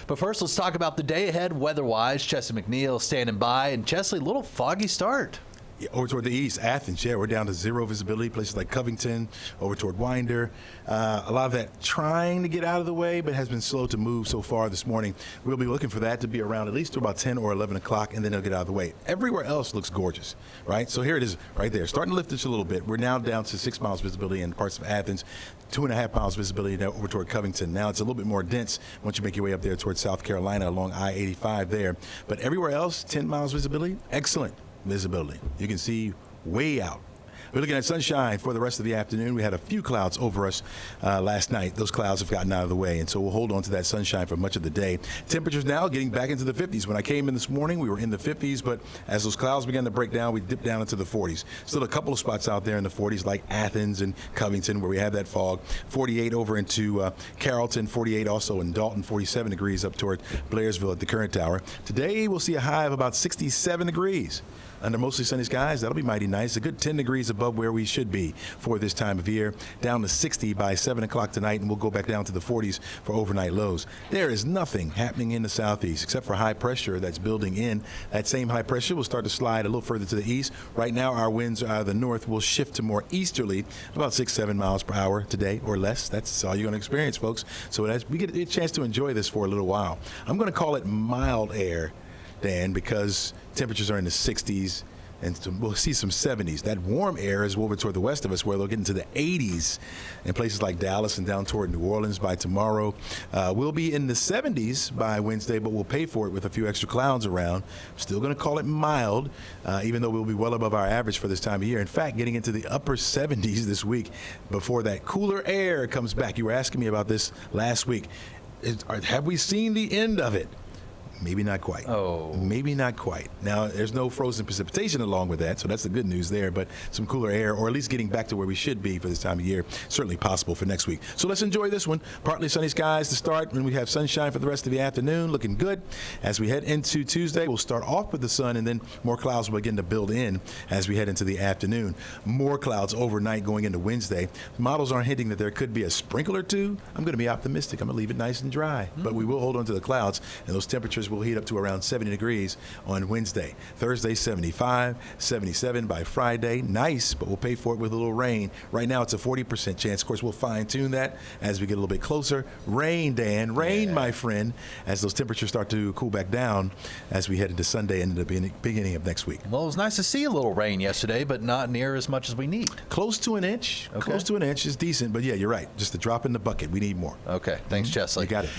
But first, let's talk about the day ahead weather-wise. Chesley McNeil standing by, and Chesley, a little foggy start. Yeah, over toward the east, Athens, we're down to zero visibility. Places like Covington, over toward Winder. A lot of that trying to get out of the way, but has been slow to move so far this morning. We'll be looking for that to be around at least to about 10 or 11 o'clock, and then it'll get out of the way. Everywhere else looks gorgeous, right? So here it is right there. Starting to lift just a little bit. We're now down to 6 miles visibility in parts of Athens, 2.5 miles visibility now over toward Covington. Now it's a little bit more dense once you make your way up there towards South Carolina along I-85 there. But everywhere else, 10 miles visibility, excellent visibility. You can see way out. We're looking at sunshine for the rest of the afternoon. We had a few clouds over us last night. Those clouds have gotten out of the way, and so we'll hold on to that sunshine for much of the day. Temperatures now getting back into the 50s. When I came in this morning, we were in the 50s, but as those clouds began to break down, we dipped down into the 40s. Still a couple of spots out there in the 40s, like Athens and Covington, where we have that fog. 48 over into Carrollton, 48 also in Dalton, 47 degrees up toward Blairsville at the current hour. Today, we'll see a high of about 67 degrees. Under mostly sunny skies, that'll be mighty nice. A good 10 degrees above where we should be for this time of year. Down to 60 by 7 o'clock tonight, and we'll go back down to the 40s for overnight lows. There is nothing happening in the southeast except for high pressure that's building in. That same high pressure will start to slide a little further to the east. Right now, our winds out of the north will shift to more easterly, about 6-7 miles per hour today or less. That's all you're going to experience, folks. So we get a chance to enjoy this for a little while. I'm going to call it mild air, Dan, because temperatures are in the 60s, and we'll see some 70s. That warm air is over toward the west of us, where they'll get into the 80s in places like Dallas and down toward New Orleans by tomorrow. We'll be in the 70s by Wednesday, but we'll pay for it with a few extra clouds around. Still going to call it mild, even though we'll be well above our average for this time of year. In fact, getting into the upper 70s this week before that cooler air comes back. You were asking me about this last week. Have we seen the end of it? Maybe not quite. Oh. Maybe not quite. Now, there's no frozen precipitation along with that, so that's the good news there, but some cooler air, or at least getting back to where we should be for this time of year, certainly possible for next week. So let's enjoy this one. Partly sunny skies to start, and we have sunshine for the rest of the afternoon, looking good. As we head into Tuesday, we'll start off with the sun, and then more clouds will begin to build in as we head into the afternoon. More clouds overnight going into Wednesday. Models aren't hinting that there could be a sprinkle or two. I'm going to be optimistic. I'm going to leave it nice and dry, but we will hold on to the clouds, and those temperatures will heat up to around 70 degrees on Wednesday. Thursday, 75, 77 by Friday. Nice, but we'll pay for it with a little rain. Right now, it's a 40% chance. Of course, we'll fine-tune that as we get a little bit closer. Rain, Dan. Rain, my friend, as those temperatures start to cool back down as we head into Sunday and into the beginning of next week. Well, it was nice to see a little rain yesterday, but not near as much as we need. Close to an inch. Okay. Close to an inch is decent, but yeah, you're right. Just a drop in the bucket. We need more. Okay. Thanks, Chesley. You got it.